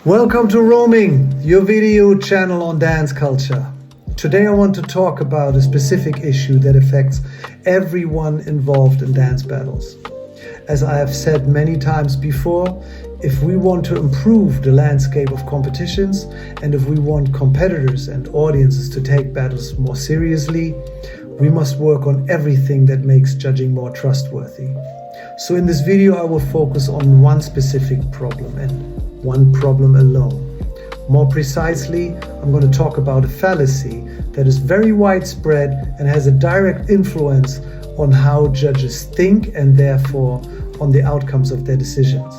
Welcome to Roaming, your video channel on dance culture. Today I want to talk about a specific issue that affects everyone involved in dance battles. As I have said many times before, if we want to improve the landscape of competitions and if we want competitors and audiences to take battles more seriously, we must work on everything that makes judging more trustworthy. So in this video I will focus on one specific problem and one problem alone. More precisely, I'm going to talk about a fallacy that is very widespread and has a direct influence on how judges think and therefore on the outcomes of their decisions.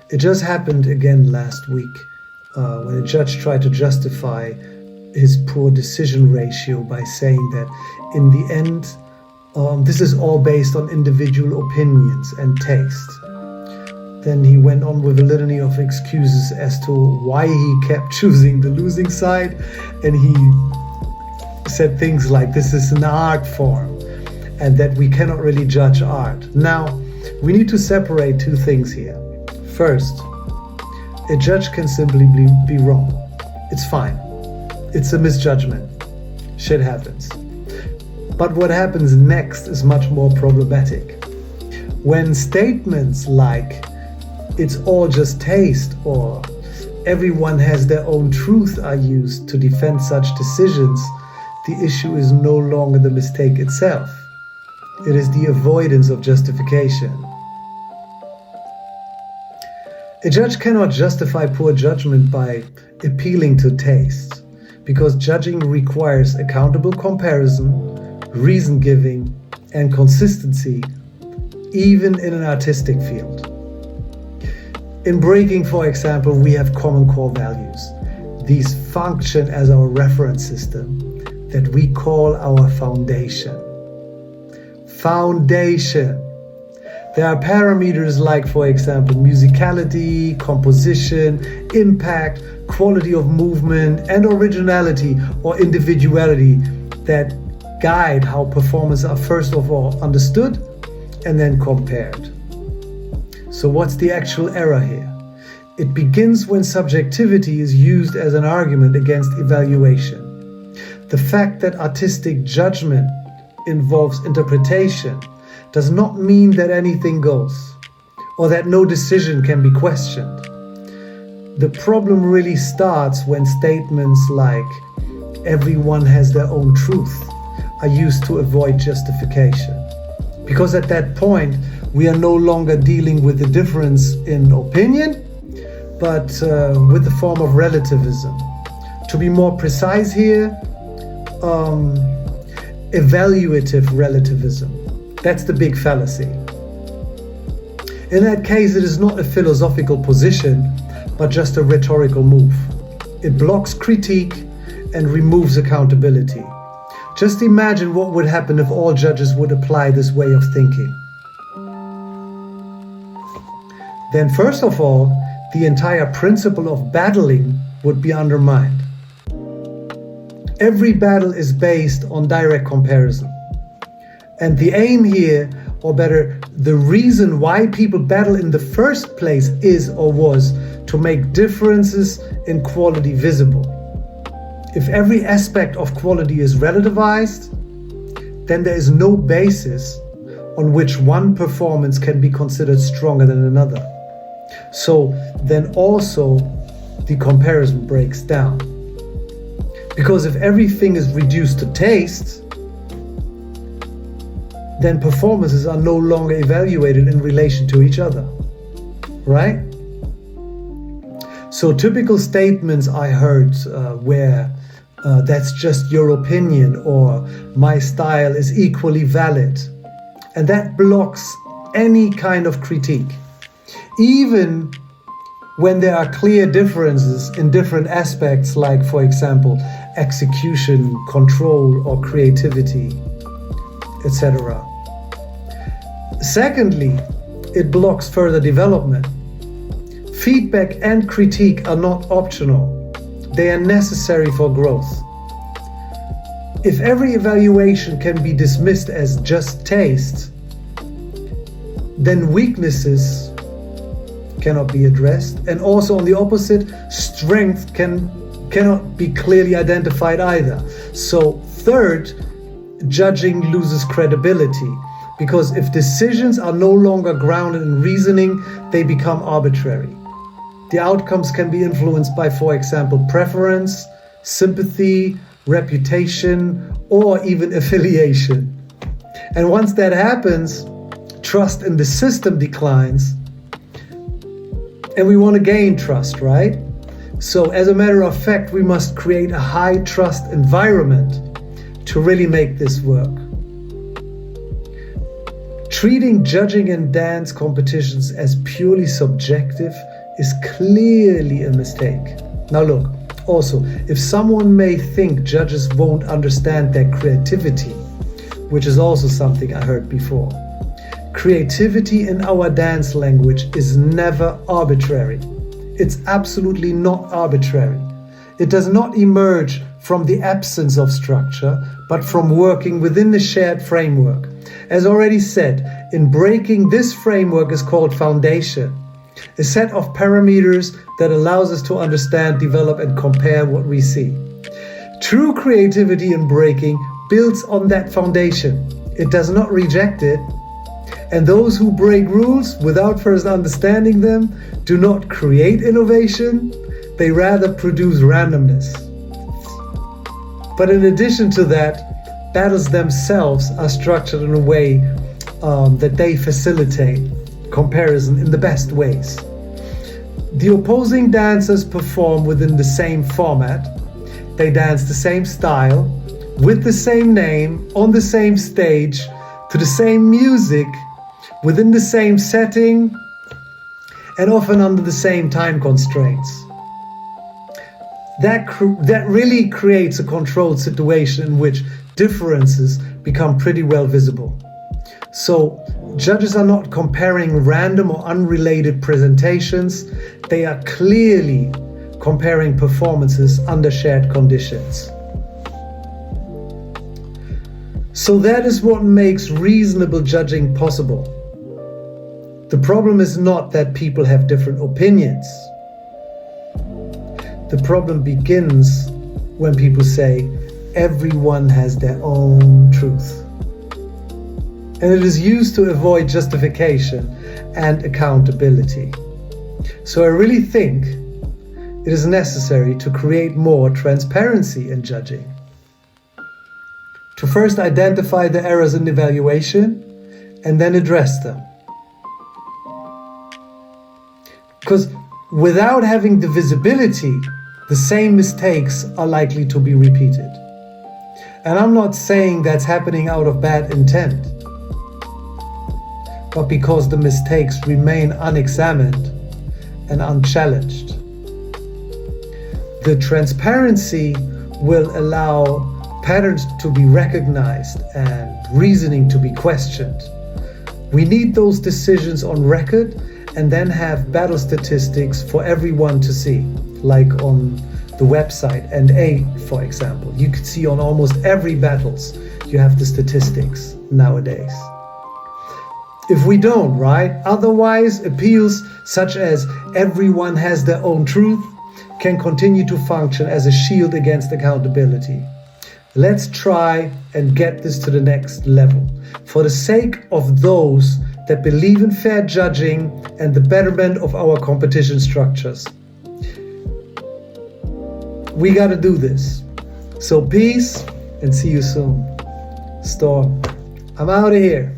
It just happened again last week when a judge tried to justify his poor decision ratio by saying that in the end, this is all based on individual opinions and taste. Then he went on with a litany of excuses as to why he kept choosing the losing side, and he said things like this is an art form and that we cannot really judge art. Now, we need to separate two things here. First, a judge can simply be wrong. It's fine. It's a misjudgment. Shit happens. But what happens next is much more problematic. When statements like it's all just taste or everyone has their own truth are used to defend such decisions, the issue is no longer the mistake itself. It is the avoidance of justification. A judge cannot justify poor judgment by appealing to taste, because judging requires accountable comparison, reason giving, and consistency, even in an artistic field. In breaking, for example, we have common core values. These function as our reference system that we call our foundation. Foundation. There are parameters like, for example, musicality, composition, impact, quality of movement, and originality or individuality that guide how performances are first of all understood and then compared. So what's the actual error here? It begins when subjectivity is used as an argument against evaluation. The fact that artistic judgment involves interpretation does not mean that anything goes, or that no decision can be questioned. The problem really starts when statements like everyone has their own truth are used to avoid justification. Because at that point, we are no longer dealing with the difference in opinion, but with the form of relativism. To be more precise here, evaluative relativism. That's the big fallacy. In that case, it is not a philosophical position, but just a rhetorical move. It blocks critique and removes accountability. Just imagine what would happen if all judges would apply this way of thinking. Then first of all, the entire principle of battling would be undermined. Every battle is based on direct comparison. And the aim here, or better, the reason why people battle in the first place is or was to make differences in quality visible. If every aspect of quality is relativized, then there is no basis on which one performance can be considered stronger than another. So then also the comparison breaks down. Because if everything is reduced to taste, then performances are no longer evaluated in relation to each other, right? So typical statements I heard where that's just your opinion or my style is equally valid, and that blocks any kind of critique. Even when there are clear differences in different aspects like, for example, execution, control, or creativity, etc. Secondly, it blocks further development. Feedback and critique are not optional. They are necessary for growth. If every evaluation can be dismissed as just taste, then weaknesses cannot be addressed. And also on the opposite, strength cannot be clearly identified either. So third, judging loses credibility, because if decisions are no longer grounded in reasoning, they become arbitrary. The outcomes can be influenced by, for example, preference, sympathy, reputation, or even affiliation. And once that happens, trust in the system declines, and we want to gain trust, right? So as a matter of fact, we must create a high trust environment to really make this work. Treating judging and dance competitions as purely subjective is clearly a mistake. Now look, also, if someone may think judges won't understand their creativity, which is also something I heard before. Creativity in our dance language is never arbitrary. It's absolutely not arbitrary. It does not emerge from the absence of structure, but from working within the shared framework. As already said, in breaking, this framework is called foundation, a set of parameters that allows us to understand, develop, and compare what we see. True creativity in breaking builds on that foundation. It does not reject it. And those who break rules without first understanding them do not create innovation, they rather produce randomness. But in addition to that, battles themselves are structured in a way that they facilitate comparison in the best ways. The opposing dancers perform within the same format. They dance the same style, with the same name, on the same stage, to the same music, within the same setting, and often under the same time constraints. That really creates a controlled situation in which differences become pretty well visible. So judges are not comparing random or unrelated presentations. They are clearly comparing performances under shared conditions. So that is what makes reasonable judging possible. The problem is not that people have different opinions. The problem begins when people say everyone has their own truth. And it is used to avoid justification and accountability. So I really think it is necessary to create more transparency in judging. To first identify the errors in evaluation and then address them. Because without having the visibility, the same mistakes are likely to be repeated. And I'm not saying that's happening out of bad intent, but because the mistakes remain unexamined and unchallenged. The transparency will allow patterns to be recognized and reasoning to be questioned. We need those decisions on record and then have battle statistics for everyone to see, like on the website NA, for example. You could see on almost every battles, you have the statistics nowadays. If we don't, right? Otherwise, appeals such as everyone has their own truth can continue to function as a shield against accountability. Let's try and get this to the next level for the sake of those that believe in fair judging and the betterment of our competition structures. We gotta do this. So peace and see you soon. Storm, I'm out of here.